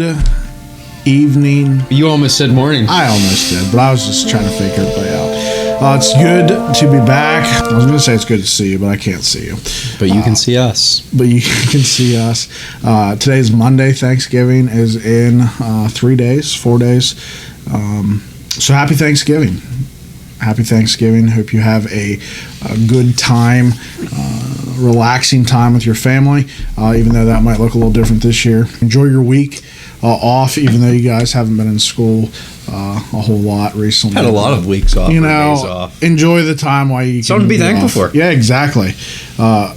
Good evening. You almost said morning. I almost did, but I was just trying to fake everybody out. It's good to be back. I was going to say it's good to see you, but I can't see you. But you can see us. But you can see us. Today's Monday. Thanksgiving is in 4 days. So happy Thanksgiving. Happy Thanksgiving. Hope you have a good time, relaxing time with your family, even though that might look a little different this year. Enjoy your week off, even though you guys haven't been in school a whole lot recently. Had a lot of weeks off. You days know, off. Enjoy the time while you can. Something to be thankful for. Yeah, exactly.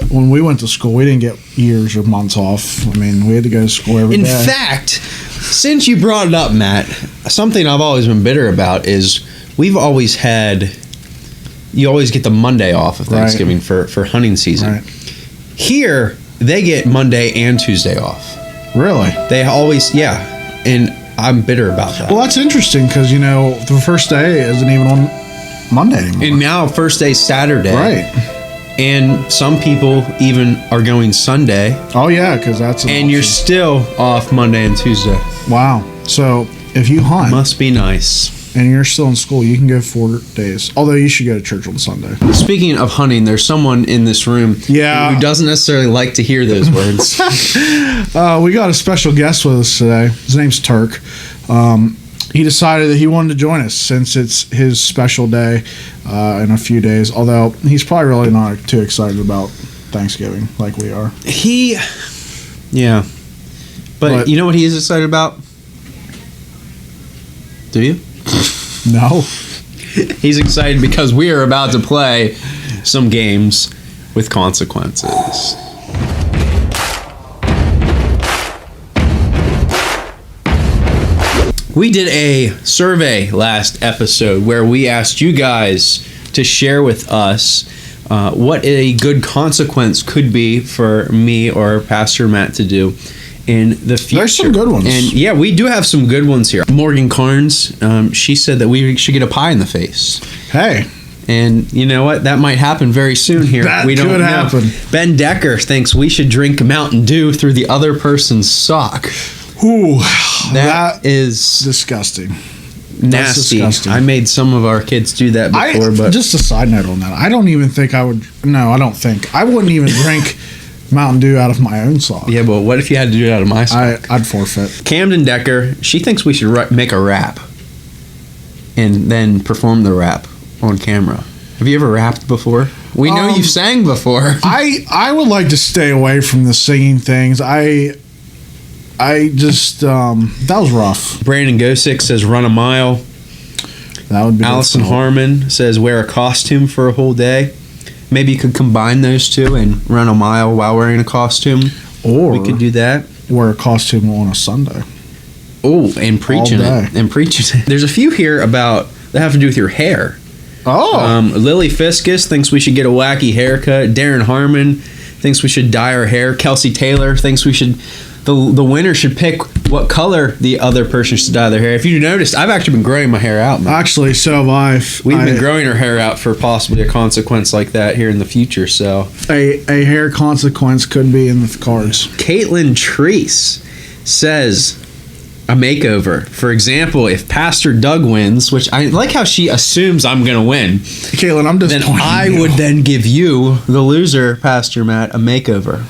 When we went to school, we didn't get years or months off. I mean, we had to go to school every day. In fact, since you brought it up, Matt, something I've always been bitter about is we've always had, you always get the Monday off of Thanksgiving for hunting season. Right. Here, they get Monday and Tuesday off. Really? They always, yeah. And I'm bitter about that. Well, that's interesting because, you know, the first day isn't even on Monday anymore. And now first day's Saturday. Right. And some people even are going Sunday. Oh, yeah, because that's an And option. you're still off Monday and Tuesday. Wow. So if you hunt Must be nice. and you're still in school, you can go 4 days. Although you should go to church on Sunday. Speaking of hunting, there's someone in this room Yeah. who doesn't necessarily like to hear those words. We got a special guest with us today. His name's Turk. He decided that he wanted to join us since it's his special day in a few days. Although he's probably really not too excited about Thanksgiving like we are. Yeah. But you know what he is excited about? Do you? No. He's excited because we are about to play some games with consequences. We did a survey last episode where we asked you guys to share with us what a good consequence could be for me or Pastor Matt to do in the future. There's some good ones. And yeah, we do have some good ones here. Morgan Carnes, she said that we should get a pie in the face. Hey. And you know what? That might happen very soon here. That we don't could know. happen. Ben Decker thinks we should drink Mountain Dew through the other person's sock. Ooh. That is disgusting. nasty. Disgusting. I made some of our kids do that before, but just a side note on that. I don't even think I would. No, I don't think I wouldn't even drink Mountain Dew out of my own sock. yeah, but what if you had to do it out of my sock? I'd forfeit. Camden Decker, she thinks we should make a rap and then perform the rap on camera. Have you ever rapped before? We know you've sang before. I would like to stay away from the singing things. I just that was rough. Brandon Gosick says run a mile. That would be Allison difficult. Harmon says wear a costume for a whole day. Maybe you could combine those two and run a mile while wearing a costume. Or We could do that. wear a costume on a Sunday. Oh, and preaching All day. it. And preaching it. There's a few here about that have to do with your hair. Oh, Lily Fiskus thinks we should get a wacky haircut. Darren Harmon thinks we should dye our hair. Kelsey Taylor thinks we should. The winner should pick what color the other person should dye their hair. If you noticed, I've actually been growing my hair out, man. actually, so have I. We've been growing our hair out for possibly a consequence like that here in the future. So, A hair consequence could be in the cards. Caitlin Treese says a makeover. For example, if Pastor Doug wins, which I like how she assumes I'm going to win, Caitlin, I'm then disappointed. I would then give you, the loser, Pastor Matt, a makeover.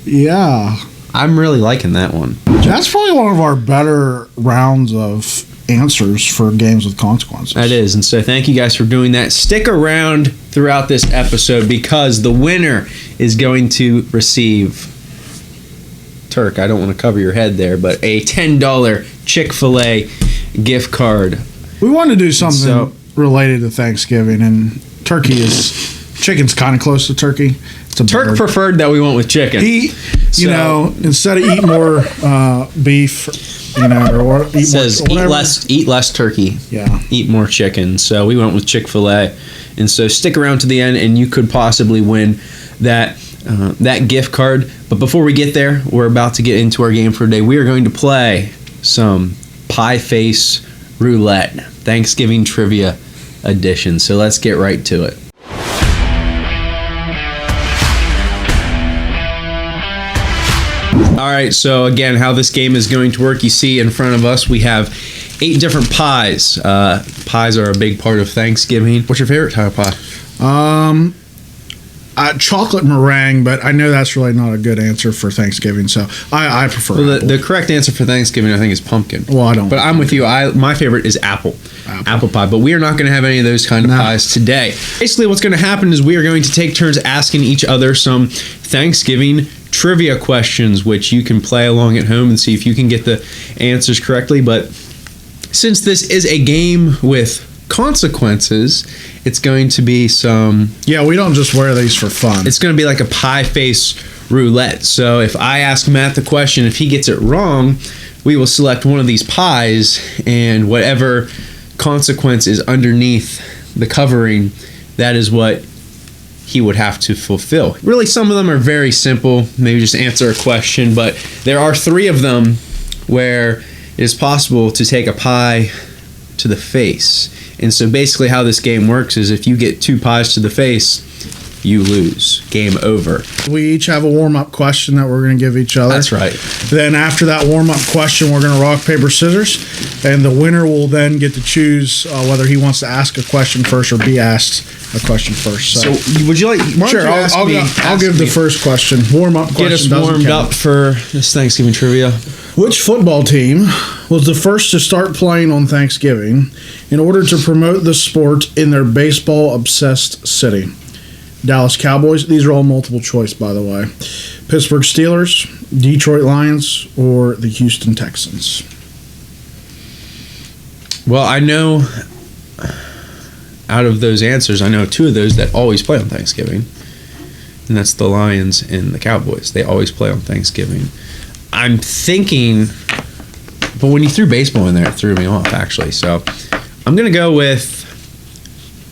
Yeah. I'm really liking that one. That's probably one of our better rounds of answers for games with consequences. That is. And so thank you guys for doing that. Stick around throughout this episode because the winner is going to receive, Turk, I don't want to cover your head there, but a $10 Chick-fil-A gift card. We want to do something related to Thanksgiving, and chicken's kind of close to turkey. It's a Turk bird. preferred that we went with chicken. You know, instead of eat more beef, you know, or eat says more, whatever. eat less turkey. Yeah. Eat more chicken. So we went with Chick-fil-A. And so stick around to the end and you could possibly win that gift card. But before we get there, we're about to get into our game for today. We are going to play some Pie Face Roulette, Thanksgiving Trivia Edition. So let's get right to it. All All right, so again, how this game is going to work, you see in front of us, we have 8 different pies. Pies are a big part of Thanksgiving. What's your favorite type of pie? Chocolate meringue, but I know that's really not a good answer for Thanksgiving, so I prefer apple. The correct answer for Thanksgiving, I think, is pumpkin. Well, I don't. But I'm with you. My favorite is apple pie. But we are not going to have any of those kind of pies today. Basically, what's going to happen is we are going to take turns asking each other some Thanksgiving trivia questions, which you can play along at home and see if you can get the answers correctly. But since this is a game with consequences, it's going to be some... Yeah, we don't just wear these for fun. It's going to be like a pie face roulette. So if I ask Matt the question, if he gets it wrong, we will select one of these pies, and whatever consequence is underneath the covering, that is what he would have to fulfill. Really, some of them are very simple. Maybe just answer a question, but there are 3 of them where it is possible to take a pie to the face. And so basically how this game works is if you get 2 pies to the face, you lose. Game over. We each have a warm-up question that we're going to give each other. That's right. Then after that warm-up question, we're going to rock, paper, scissors, and the winner will then get to choose whether he wants to ask a question first or be asked a question first. So would you like... Sure, I'll give the first question. Warm-up question. Get us warmed up for this Thanksgiving trivia. Which football team was the first to start playing on Thanksgiving in order to promote the sport in their baseball-obsessed city? Dallas Cowboys. These are all multiple choice, by the way. Pittsburgh Steelers, Detroit Lions, or the Houston Texans? Well, I know out of those answers, I know 2 of those that always play on Thanksgiving, and that's the Lions and the Cowboys. They always play on Thanksgiving. I'm thinking, but when you threw baseball in there, it threw me off, actually. So I'm going to go with,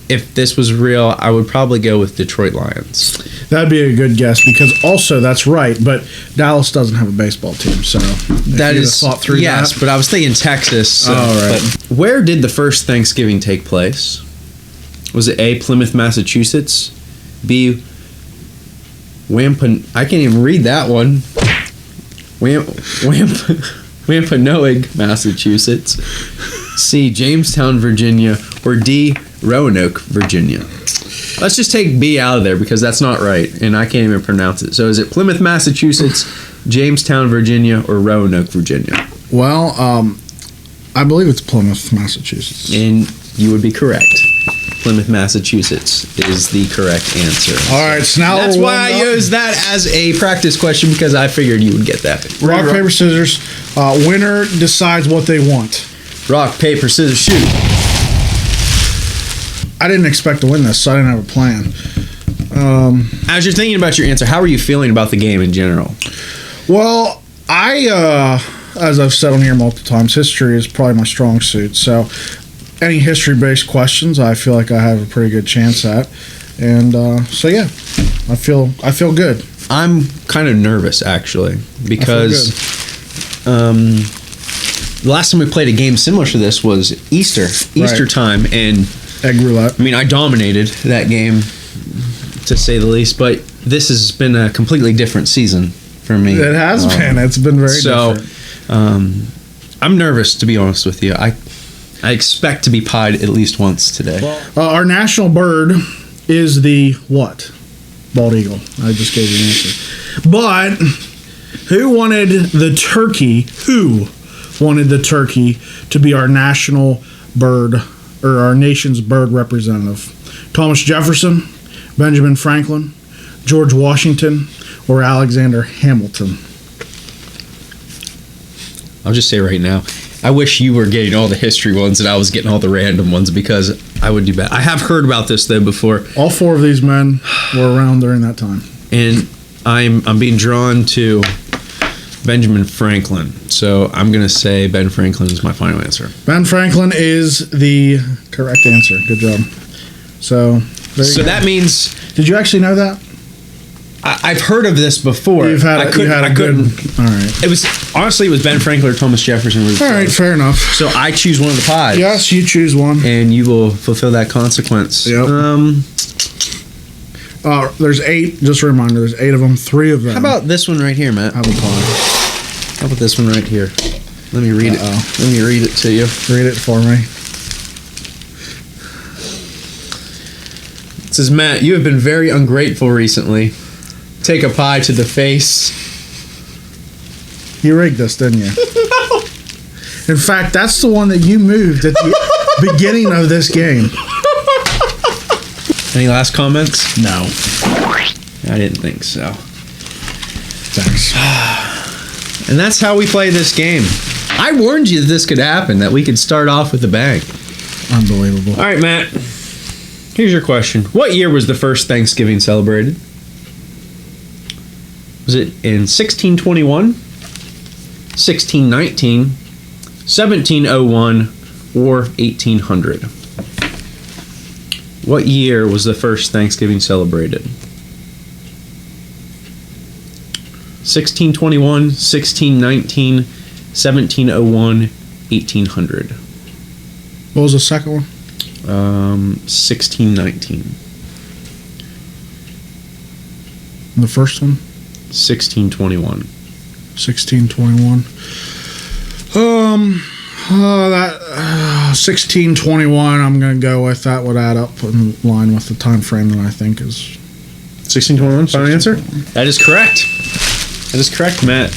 if this was real, I would probably go with Detroit Lions. That'd be a good guess, because also that's right, but Dallas doesn't have a baseball team, so that is thought through. Yes, that. But I was thinking Texas. So, right. But where did the first Thanksgiving take place? Was it A, Plymouth, Massachusetts? B, I can't even read that one. Wampanoag, Massachusetts. C, Jamestown, Virginia, or D, Roanoke, Virginia. Let's just take B out of there because that's not right, and I can't even pronounce it. So is it Plymouth, Massachusetts, Jamestown, Virginia, or Roanoke, Virginia? Well, I believe it's Plymouth, Massachusetts. And you would be correct. Plymouth, Massachusetts is the correct answer. All right, so now that's why I used that as a practice question, because I figured you would get that. Rock, paper, scissors. Winner decides what they want. Rock, paper, scissors, shoot. I didn't expect to win this, so I didn't have a plan. As you're thinking about your answer, how are you feeling about the game in general? Well, as I've said on here multiple times, history is probably my strong suit. So any history-based questions, I feel like I have a pretty good chance at. And so yeah, I feel good. I'm kind of nervous, actually, because the last time we played a game similar to this was Easter time, and egg roulette. I mean, I dominated that game, to say the least, but this has been a completely different season for me. It has been. It's been very different. I'm nervous, to be honest with you. I expect to be pied at least once today. Our national bird is the what? Bald eagle. I just gave you an answer. But who wanted the turkey? Who wanted the turkey to be our national bird, or our nation's bird representative? Thomas Jefferson, Benjamin Franklin, George Washington, or Alexander Hamilton? I'll just say right now, I wish you were getting all the history ones and I was getting all the random ones, because I would do bad. I have heard about this though before. All 4 of these men were around during that time. And I'm being drawn to Benjamin Franklin. So I'm going to say Ben Franklin is my final answer. Ben Franklin is the correct answer. Good job. So that means... Did you actually know that? I've heard of this before. You had a good... All right. It was... Honestly, it was Ben Franklin or Thomas Jefferson. All right, fair enough. So I choose one of the pies. Yes, you choose one. And you will fulfill that consequence. Yep. There's 8. Just a reminder, there's 8 of them. 3 of them. How about this one right here, Matt? Have a pie. How about this one right here? Let me read it. Let me read it to you. Read it for me. It says, Matt, you have been very ungrateful recently. Take a pie to the face. You rigged this, didn't you? In fact, that's the one that you moved at the beginning of this game. Any last comments? No. I didn't think so. Thanks. And that's how we play this game. I warned you that this could happen, that we could start off with a bang. Unbelievable. All right, Matt. Here's your question. What year was the first Thanksgiving celebrated? Was it in 1621, 1619, 1701, or 1800? What year was the first Thanksgiving celebrated? 1621, 1619, 1701, 1800. What was the second one? 1619. And the first one? 1621. 1621. That 1621. I'm gonna go with that. Would add up in line with the time frame that I think is 1621. Final answer. 1621. That is correct. That is correct, Matt.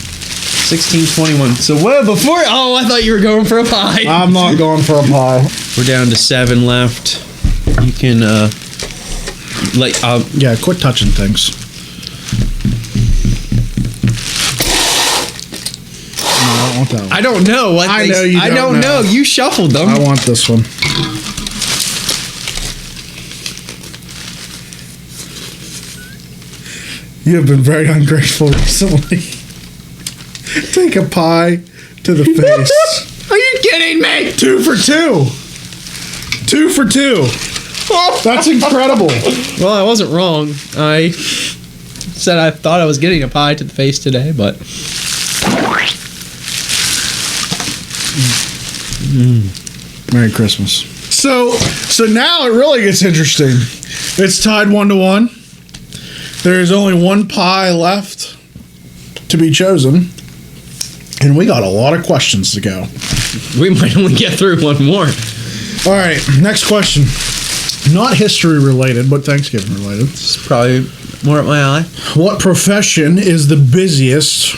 1621. So what before? Oh, I thought you were going for a pie. I'm not going for a pie. We're down to 7 left. You can Yeah, quit touching things. No, I don't want that one. I don't know what I know you I don't don't know. know. You shuffled them. I want this one. You have been very ungrateful recently. Take a pie to the face. Are you kidding me? 2 for 2. 2 for 2. That's incredible. Well, I wasn't wrong. I said I thought I was getting a pie to the face today, but Merry Christmas. So now it really gets interesting. It's tied 1-1. There is only one pie left to be chosen, and we got a lot of questions to go. we might only get through one more. All right, next question. Not history related, but Thanksgiving related. It's probably more up my alley. What profession is the busiest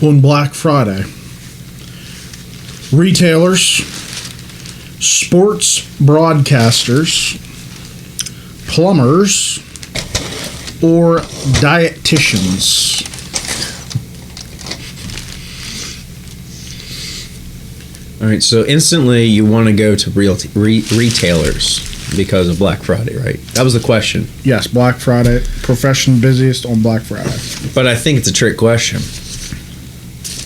on Black Friday? Retailers, sports broadcasters, plumbers, or dietitians? All right, so instantly you want to go to retailers because of Black Friday, right? That was the question. Yes, Black Friday, profession busiest on Black Friday. But I think it's a trick question.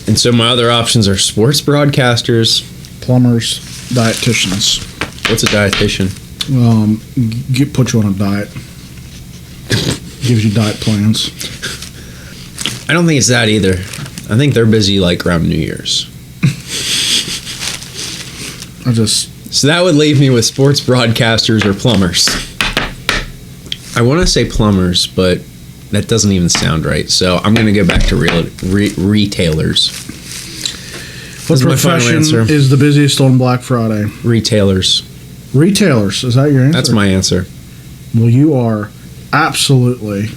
And so my other options are sports broadcasters. Plumbers, dietitians. What's a dietitian? Put you on a diet. Gives you diet plans. I don't think it's that either. I think they're busy like around New Year's. So that would leave me with sports broadcasters or plumbers. I want to say plumbers, but that doesn't even sound right. So I'm going to go back to retailers. What profession is the busiest on Black Friday? Retailers. Retailers. Is that your answer? That's my answer. Well, you are absolutely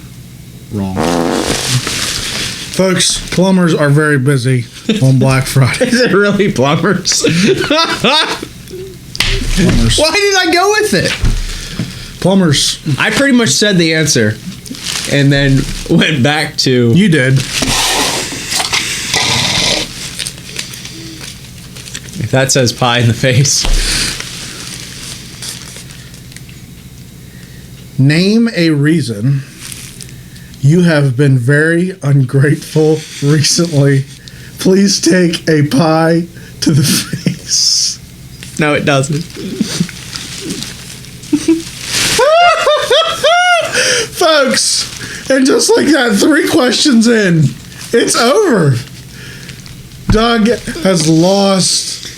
wrong. Folks, plumbers are very busy on Black Friday. Is it really plumbers? Plumbers. Why did I go with it? Plumbers. I pretty much said the answer and then went back to... You did. If that says pie in the face. Name a reason you have been very ungrateful recently. Please take a pie to the face. No, it doesn't. Folks, and just like that, 3 questions in, it's over. Doug has lost,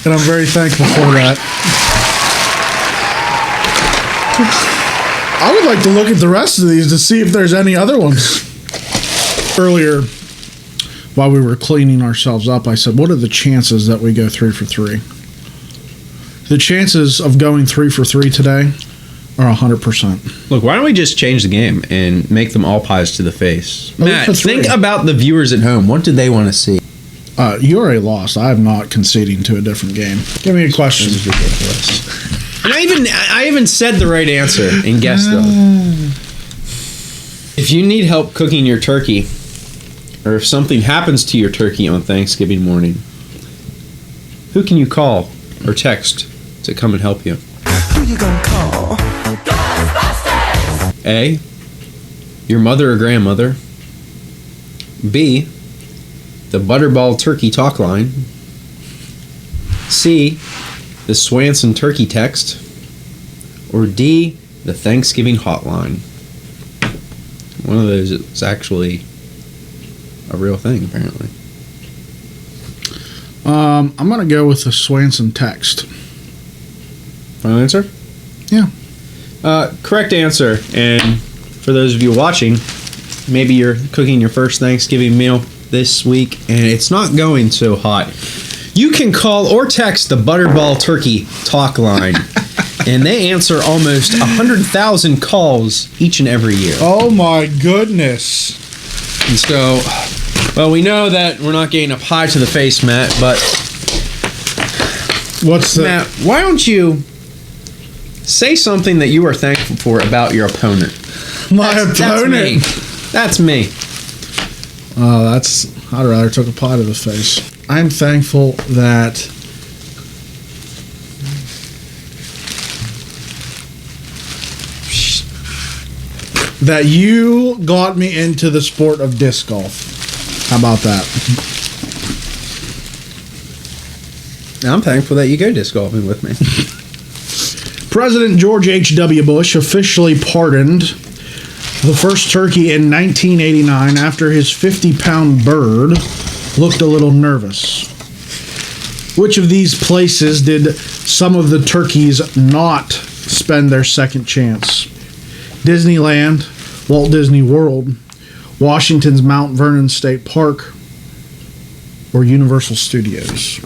and I'm very thankful for that. I would like to look at the rest of these to see if there's any other ones. Earlier, while we were cleaning ourselves up, I said, what are the chances that we go 3 for 3? The chances of going 3 for 3 today are 100%. Look, why don't we just change the game and make them all pies to the face? Matt, think about the viewers at home. What do they want to see? You already lost. I am not conceding to a different game. Give me a question. This is ridiculous. And I even said the right answer and guessed them. If you need help cooking your turkey, or if something happens to your turkey on Thanksgiving morning, who can you call or text to come and help you? Who you gonna call? Ghostbusters! A, your mother or grandmother. B, the Butterball Turkey talk line. C, the Swanson Turkey text. Or D, the Thanksgiving hotline. One of those is actually a real thing, apparently. I'm going to go with the Swanson text. Final answer? Yeah. Correct answer. And for those of you watching, maybe you're cooking your first Thanksgiving meal this week and it's not going so hot. You can call or text the Butterball Turkey talk line. And they answer almost 100,000 calls each and every year. Oh my goodness. And so, well, we know that we're not getting a pie to the face, Matt, but Matt, why don't you say something that you are thankful for about your opponent? My opponent? That's me. Oh, I'd rather took a pie to the face. I'm thankful that you got me into the sport of disc golf. How about that? I'm thankful that you go disc golfing with me. President George H.W. Bush officially pardoned the first turkey in 1989 after his 50-pound bird looked a little nervous. Which of these places did some of the turkeys not spend their second chance? Disneyland, Walt Disney World, Washington's Mount Vernon State Park, or Universal Studios?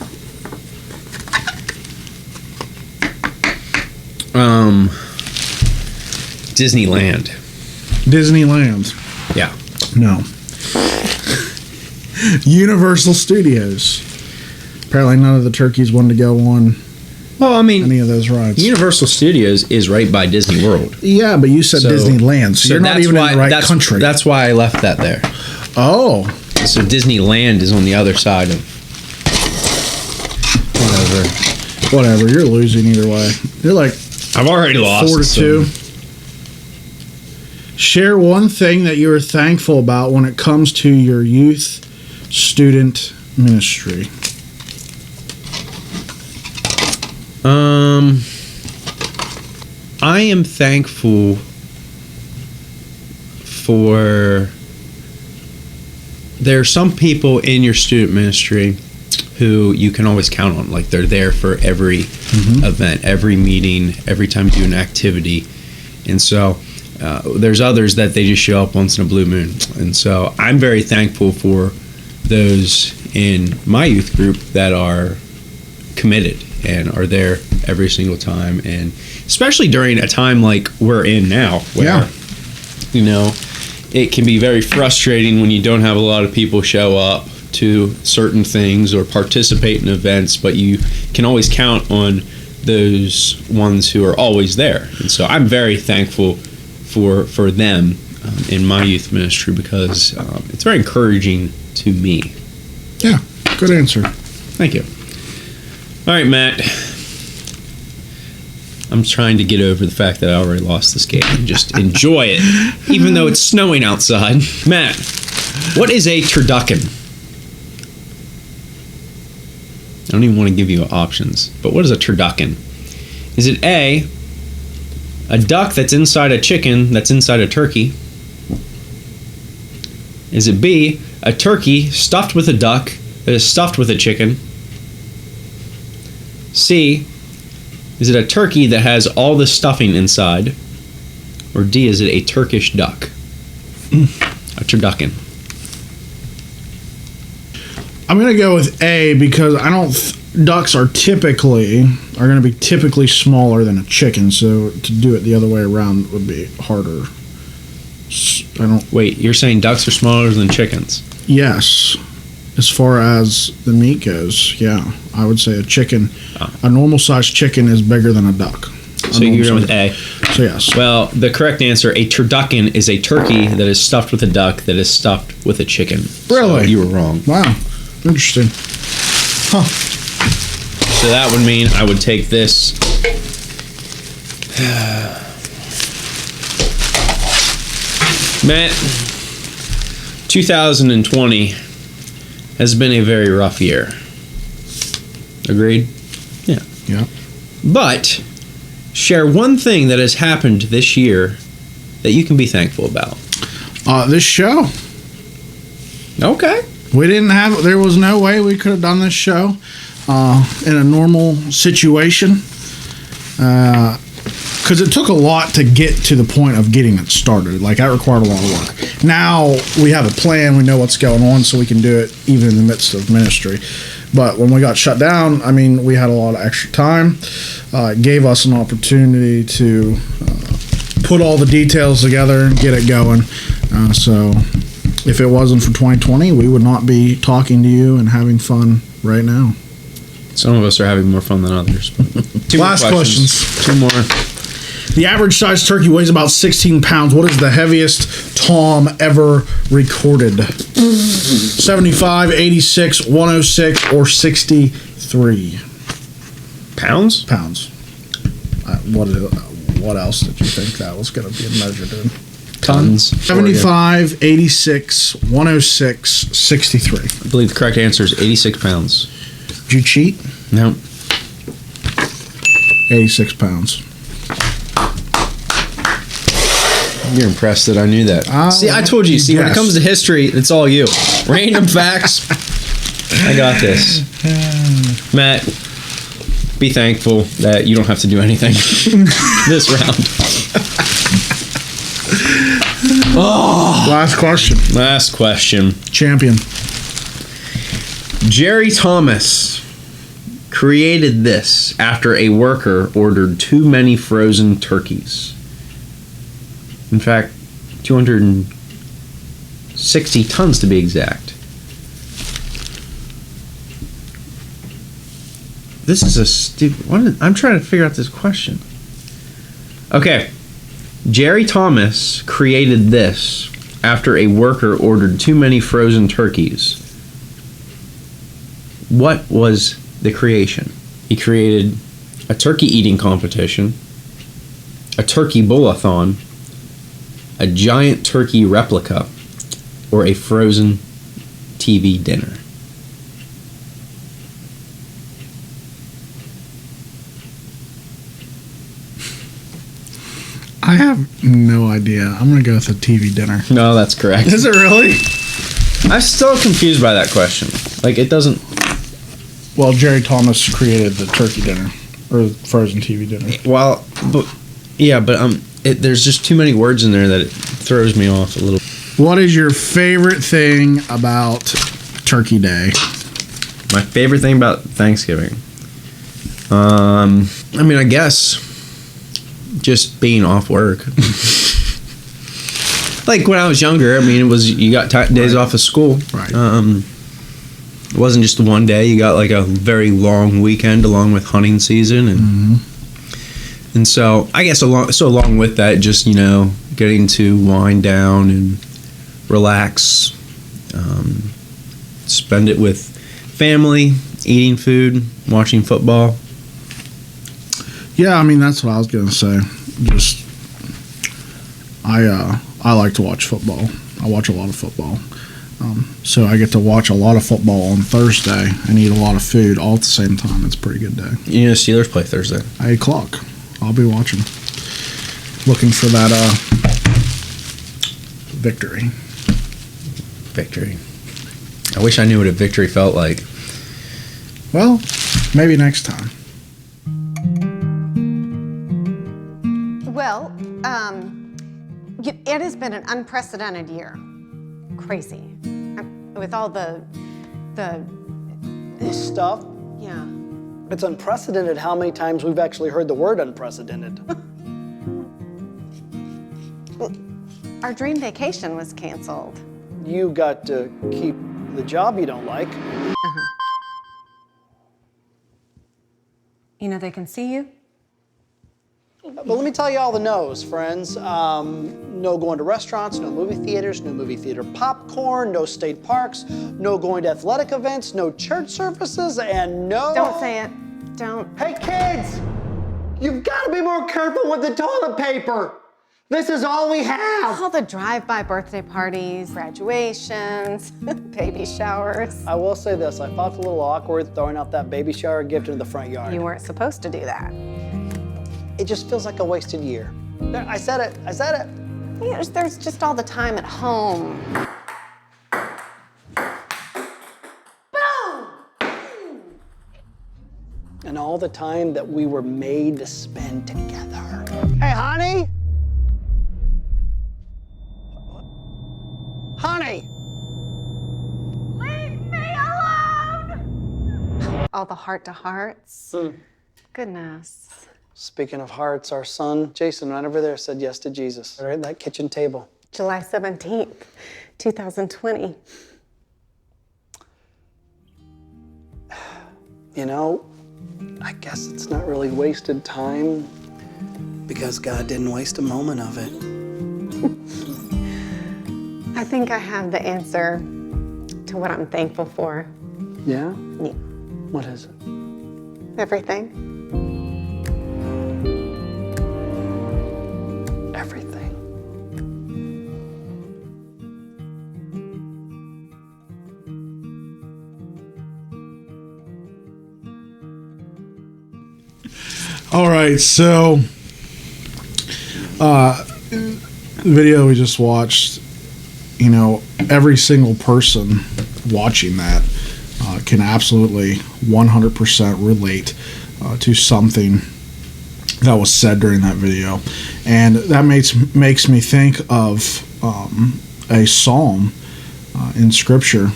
Disneyland. Disneyland. Yeah. No. Universal Studios. Apparently none of the turkeys wanted to go on any of those rides. Universal Studios is right by Disney World. Yeah, but you said Disneyland, so you're not even in the right country. That's why I left that there. Oh. So Disneyland is on the other side of... Whatever, you're losing either way. You're like... I've already lost. 4-2. Share one thing that you are thankful about when it comes to your youth student ministry. I am thankful for... There are some people in your student ministry who you can always count on. Like, they're there for every event, every meeting, every time you do an activity. And so there's others that they just show up once in a blue moon. And so I'm very thankful for those in my youth group that are committed and are there every single time. And especially during a time like we're in now, where, you know, it can be very frustrating when you don't have a lot of people show up to certain things or participate in events, but you can always count on those ones who are always there. And so I'm very thankful for them in my youth ministry, because it's very encouraging to me. Yeah, good answer. Thank you. All right, Matt. I'm trying to get over the fact that I already lost this game and just enjoy it, even though it's snowing outside. Matt, what is a turducken? I don't even want to give you options, but what is a turducken? Is it A, a duck that's inside a chicken that's inside a turkey? Is it B, a turkey stuffed with a duck that is stuffed with a chicken? C, is it a turkey that has all the stuffing inside? Or D, is it a Turkish duck? A turducken. I'm gonna go with A because I don't. Ducks are going to be typically smaller than a chicken, so to do it the other way around would be harder. I don't. Wait, you're saying ducks are smaller than chickens? Yes, as far as the meat goes, yeah, I would say a normal sized chicken is bigger than a duck. So you're going with A. So yes. Well, the correct answer, a turducken, is a turkey that is stuffed with a duck that is stuffed with a chicken. Really? So you were wrong. Wow, interesting. Huh. So that would mean I would take this. Matt, 2020 has been a very rough year. Agreed? Yeah. Yeah. But share one thing that has happened this year that you can be thankful about. This show. Okay. There was no way we could have done this show in a normal situation. Because it took a lot to get to the point of getting it started. Like, that required a lot of work. Now we have a plan. We know what's going on, so we can do it even in the midst of ministry. But when we got shut down, I mean, we had a lot of extra time. It gave us an opportunity to put all the details together and get it going. So if it wasn't for 2020, we would not be talking to you and having fun right now. Some of us are having more fun than others. Two Last more questions. Two more. The average size turkey weighs about 16 pounds. What is the heaviest Tom ever recorded? 75, 86, 106, or 63? Pounds? Pounds. What else did you think that was going to be measured in? Tons. 75, 86, 106, 63. I believe the correct answer is 86 pounds. Did you cheat? No. 86 pounds. You're impressed that I knew that. See, I told you. See, when it yes. comes to history, it's all you. Random facts. I got this. Matt, be thankful that you don't have to do anything this round. Last question. Last question. Champion. Jerry Thomas created this after a worker ordered too many frozen turkeys. In fact, 260 tons to be exact. This is a stupid... I'm trying to figure out this question. Okay. Jerry Thomas created this after a worker ordered too many frozen turkeys. What was the creation? He created a turkey eating competition, a turkey bowl-a-thon, a giant turkey replica, or a frozen TV dinner. I have no idea. I'm going to go with a TV dinner. No, that's correct. Is it really? I'm still confused by that question. Like, it doesn't... Well, Jerry Thomas created the turkey dinner, or the frozen TV dinner. Well, but... Yeah, but there's just too many words in there that it throws me off a little. What is your favorite thing about Turkey Day? My favorite thing about Thanksgiving? I mean, I guess just being off work. Like when I was younger, I mean, it was you got days off of school. Right. It wasn't just one day. You got like a very long weekend along with hunting season, and and so I guess along with that, just getting to wind down and relax, spend it with family, eating food, watching football. Yeah, I mean that's what I was gonna say. Just I like to watch football. I watch a lot of football. So I get to watch a lot of football on Thursday and eat a lot of food all at the same time. It's a pretty good day. Steelers play Thursday. 8 o'clock. I'll be watching. Looking for that victory. Victory. I wish I knew what a victory felt like. Well, maybe next time. Well, it has been an unprecedented year. Crazy. With all the this stuff. Yeah. It's unprecedented how many times we've actually heard the word unprecedented. Our dream vacation was canceled. You got to keep the job you don't like. You know they can see you? But let me tell you all the no's, friends. No going to restaurants, no movie theaters, no movie theater popcorn, no state parks, no going to athletic events, no church services, and no... Don't say it. Don't. Hey, kids! You've got to be more careful with the toilet paper. This is all we have. All the drive-by birthday parties, graduations, baby showers. I will say this, I felt a little awkward throwing out that baby shower gift into the front yard. You weren't supposed to do that. It just feels like a wasted year. There, I said it. Yeah, there's just all the time at home. And all the time that we were made to spend together. Hey, honey? Honey! Leave me alone! All the heart-to-hearts. Goodness. Speaking of hearts, our son, Jason, right over there, said yes to Jesus. Right at that kitchen table. July 17th, 2020. You know, I guess it's not really wasted time because God didn't waste a moment of it. I think I have the answer to what I'm thankful for. Yeah? Yeah. What is it? Everything. Everything. All right, so the video we just watched, you know, every single person watching that can absolutely 100% relate to something that was said during that video, and that makes me think of a psalm in Scripture,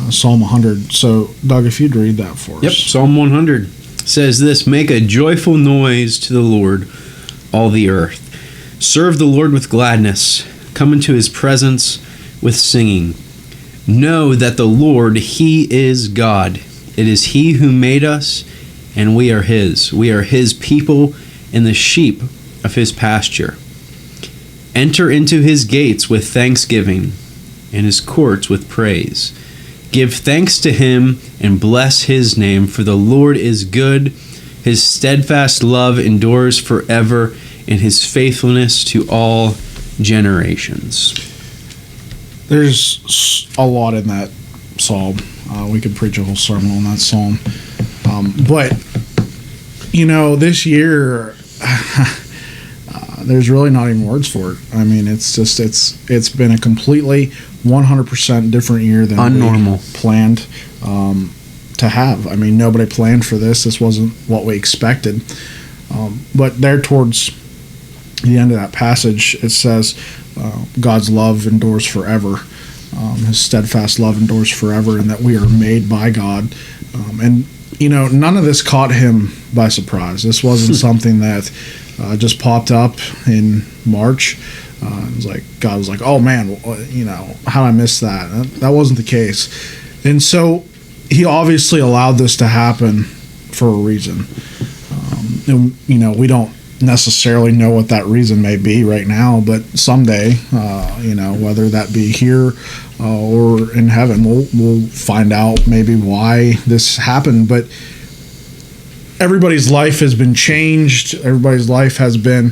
Psalm 100. So, Doug, if you'd read that for us. Yep, Psalm 100 says this: "Make a joyful noise to the Lord, all the earth. Serve the Lord with gladness. Come into his presence with singing. Know that the Lord, he is God. It is he who made us, and we are his. We are his people and the sheep of his pasture. Enter into his gates with thanksgiving, and his courts with praise. Give thanks to him and bless his name, for the Lord is good. His steadfast love endures forever, and his faithfulness to all generations." There's a lot in that psalm. We could preach a whole sermon on that psalm. But, you know, this year, there's really not even words for it. I mean, it's been a completely 100% different year than Unnormal. we planned to have. I mean, nobody planned for this. This wasn't what we expected. But there towards the end of that passage, it says, God's love endures forever. His steadfast love endures forever, and that we are made by God. And, you know, none of this caught him by surprise. This wasn't something that just popped up in March. It was like, God was like, oh man, you know, how did I miss that? That wasn't the case. And so he obviously allowed this to happen for a reason. And, you know, we don't necessarily know what that reason may be right now, but someday, you know, whether that be here or in heaven, we'll find out maybe why this happened. But everybody's life has been changed. Everybody's life has been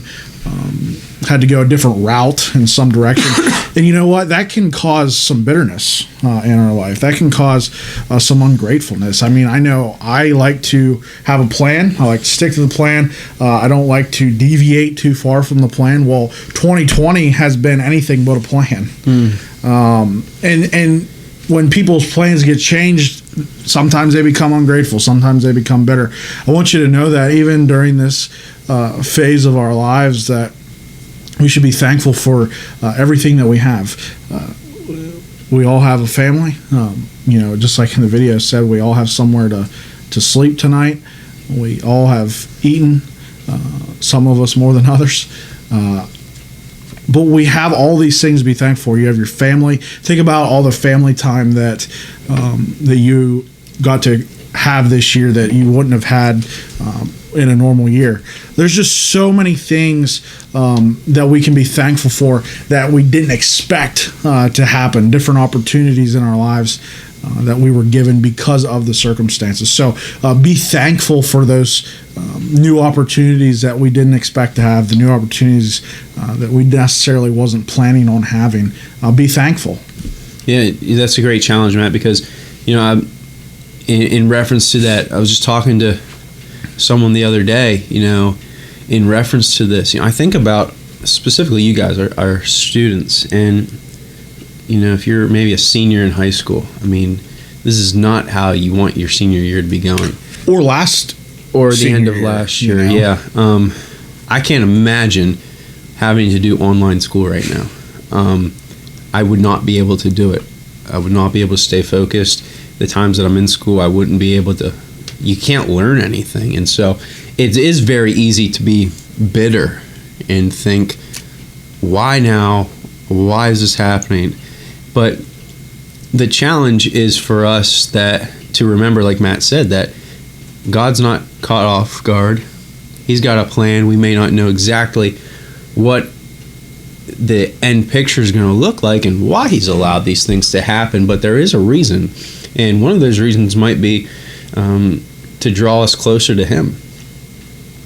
had to go a different route in some direction. And you know what? That can cause some bitterness in our life. That can cause some ungratefulness. I mean, I know I like to have a plan. I like to stick to the plan. I don't like to deviate too far from the plan. Well, 2020 has been anything but a plan. And when people's plans get changed, sometimes they become ungrateful. Sometimes they become bitter. I want you to know that even during this phase of our lives, that we should be thankful for everything that we have. we all have a family. Just like in the video said, we all have somewhere to sleep tonight. We all have eaten, some of us more than others. But we have all these things to be thankful for. You have your family. Think about all the family time that you got to have this year that you wouldn't have had in a normal year. There's just so many things that we can be thankful for that we didn't expect to happen, different opportunities in our lives that we were given because of the circumstances. So be thankful for those new opportunities that we didn't expect to have, the new opportunities that we necessarily wasn't planning on having. Be thankful. Yeah, that's a great challenge, Matt, because, in reference to that, I was just talking to someone the other day, in reference to this. I think about specifically you guys, our students, and if you're maybe a senior in high school, this is not how you want your senior year to be going. Or the end of last year. Yeah. I can't imagine having to do online school right now. I would not be able to do it. I would not be able to stay focused. The times that I'm in school, I wouldn't be able to. You can't learn anything. And so it is very easy to be bitter and think, why now? Why is this happening? But the challenge is for us to remember, like Matt said, that God's not caught off guard. He's got a plan. We may not know exactly what the end picture is going to look like and why he's allowed these things to happen, but there is a reason. And one of those reasons might be to draw us closer to him.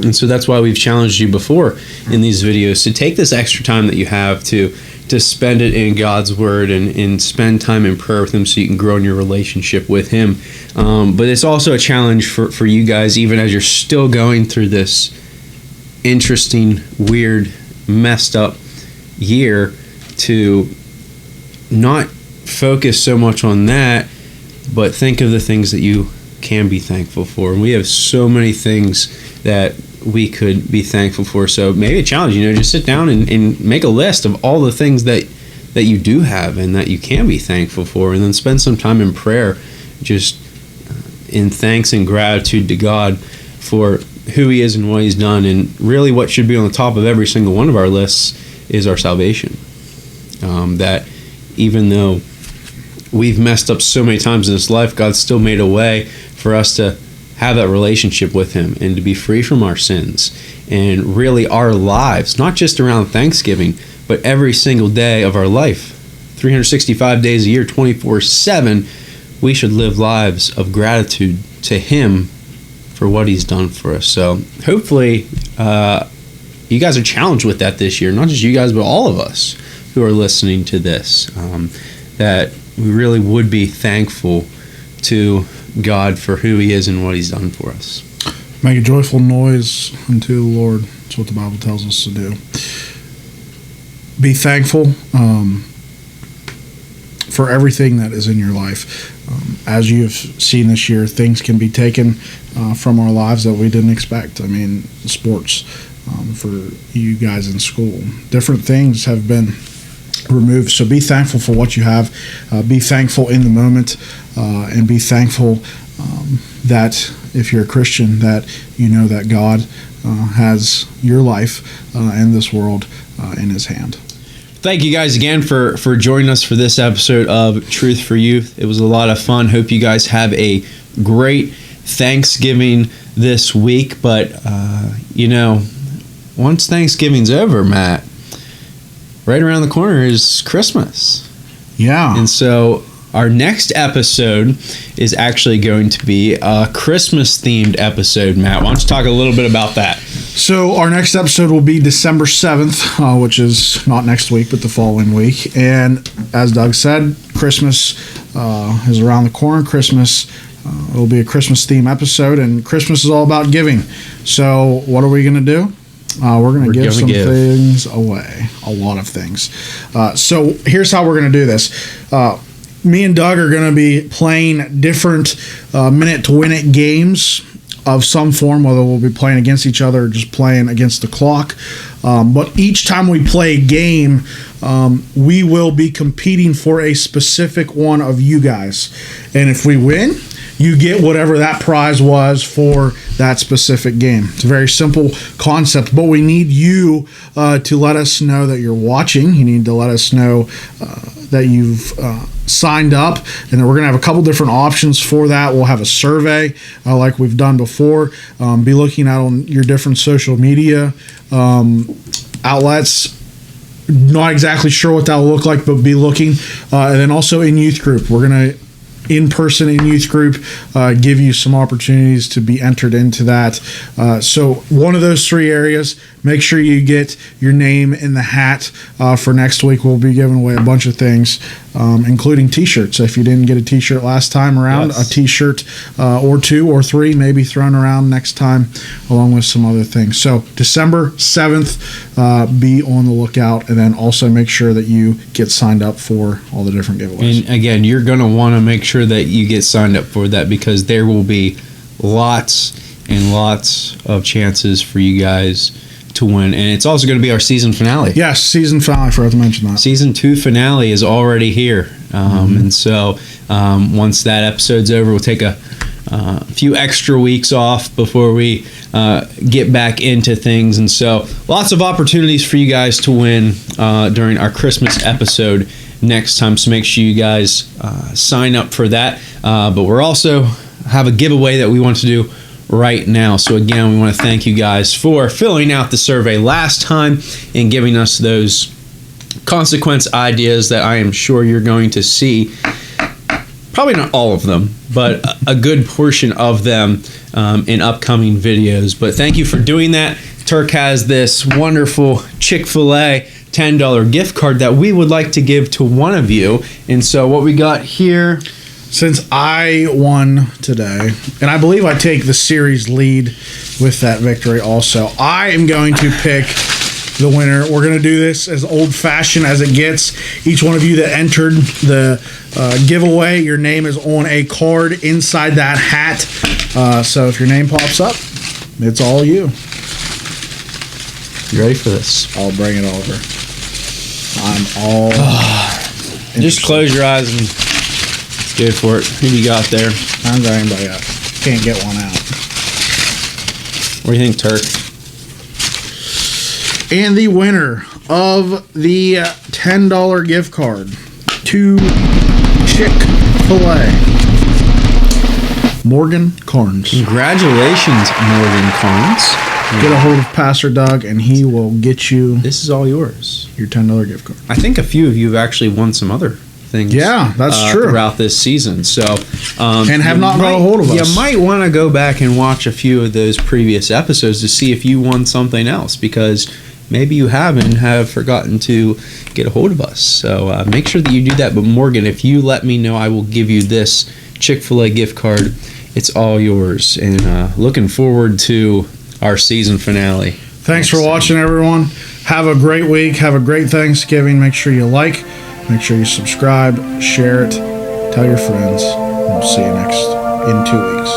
And so that's why we've challenged you before in these videos to take this extra time that you have to spend it in God's word and spend time in prayer with him so you can grow in your relationship with him. But it's also a challenge for you guys, even as you're still going through this interesting, weird, messed up year, to not focus so much on that, but think of the things that you can be thankful for. And we have so many things that we could be thankful for. So maybe a challenge, just sit down and make a list of all the things that you do have and that you can be thankful for, and then spend some time in prayer, just in thanks and gratitude to God for who he is and what he's done. And really what should be on the top of every single one of our lists is our salvation. That even though we've messed up so many times in this life, God still made a way for us to have that relationship with him and to be free from our sins. And really our lives, not just around Thanksgiving, but every single day of our life, 365 days a year, 24/7, we should live lives of gratitude to him for what he's done for us. So hopefully you guys are challenged with that this year, not just you guys, but all of us who are listening to this, that we really would be thankful to God for who he is and what he's done for us. Make a joyful noise unto the Lord. That's what the Bible tells us to do. Be thankful for everything that is in your life. As you have seen this year, things can be taken from our lives that we didn't expect. Sports, for you guys in school, different things have been removed. So be thankful for what you have. Be thankful in the moment, and be thankful that if you're a Christian, that you know that God has your life and this world in his hand. Thank you guys again for joining us for this episode of Truth4Youth. It was a lot of fun. Hope you guys have a great Thanksgiving this week. But, once Thanksgiving's over, Matt, right around the corner is Christmas. Yeah. And so our next episode is actually going to be a Christmas-themed episode, Matt. Why don't you talk a little bit about that? So our next episode will be December 7th, which is not next week, but the following week. And as Doug said, Christmas is around the corner. Christmas will be a Christmas-themed episode, and Christmas is all about giving. So what are we going to do? We're going to give some things away, a lot of things. So here's how we're going to do this. Me and Doug are going to be playing different minute-to-win-it games of some form, whether we'll be playing against each other or just playing against the clock. But each time we play a game, we will be competing for a specific one of you guys. And if we win, you get whatever that prize was for that specific game. It's a very simple concept, but we need you to let us know that you're watching. You need to let us know that you've signed up, and then we're going to have a couple different options for that. We'll have a survey like we've done before. Be looking out on your different social media outlets. Not exactly sure what that'll look like, but be looking. And then also in youth group, we're going to in-person in youth group give you some opportunities to be entered into that. So one of those three areas, make sure you get your name in the hat for next week. We'll be giving away a bunch of things, including t-shirts. If you didn't get a t-shirt last time around, a t-shirt or two or three may be thrown around next time, along with some other things. So December 7th, be on the lookout, and then also make sure that you get signed up for all the different giveaways. And again, you're going to want to make sure that you get signed up for that, because there will be lots and lots of chances for you guys to win. And it's also going to be our season finale. Yes, season finale, I forgot to mention that. Season 2 finale is already here. And so once that episode's over, we'll take a few extra weeks off before we get back into things. And so lots of opportunities for you guys to win during our Christmas episode next time. So make sure you guys sign up for that. But we're also have a giveaway that we want to do right now. So again, we want to thank you guys for filling out the survey last time and giving us those consequence ideas that I am sure you're going to see. Probably not all of them, but a good portion of them in upcoming videos. But thank you for doing that. Turk has this wonderful Chick-fil-A $10 gift card that we would like to give to one of you. And so what we got here, since I won today, and I believe I take the series lead with that victory also, I am going to pick the winner. We're going to do this as old-fashioned as it gets. Each one of you that entered the giveaway, your name is on a card inside that hat. So if your name pops up, it's all you. you ready for this? I'll bring it over. I'm all Just close your eyes and go for it. Who do you got there? I haven't got anybody up. Can't get one out. What do you think, Turk? And the winner of the $10 gift card to Chick-fil-A, Morgan Carnes. Congratulations, Morgan Carnes. Get a hold of Pastor Doug, and he will get you This is all yours. your $10 gift card. I think a few of you have actually won some other things. Yeah, that's true. Throughout this season, so And have not got a hold of us. You might want to go back and watch a few of those previous episodes to see if you won something else, because maybe you haven't have forgotten to get a hold of us. So make sure that you do that. But Morgan, if you let me know, I will give you this Chick-fil-A gift card. It's all yours, and looking forward to our season finale. Thanks for watching, everyone. Have a great week. Have a great Thanksgiving. Make sure you like, make sure you subscribe, share it, tell your friends. And we'll see you in 2 weeks.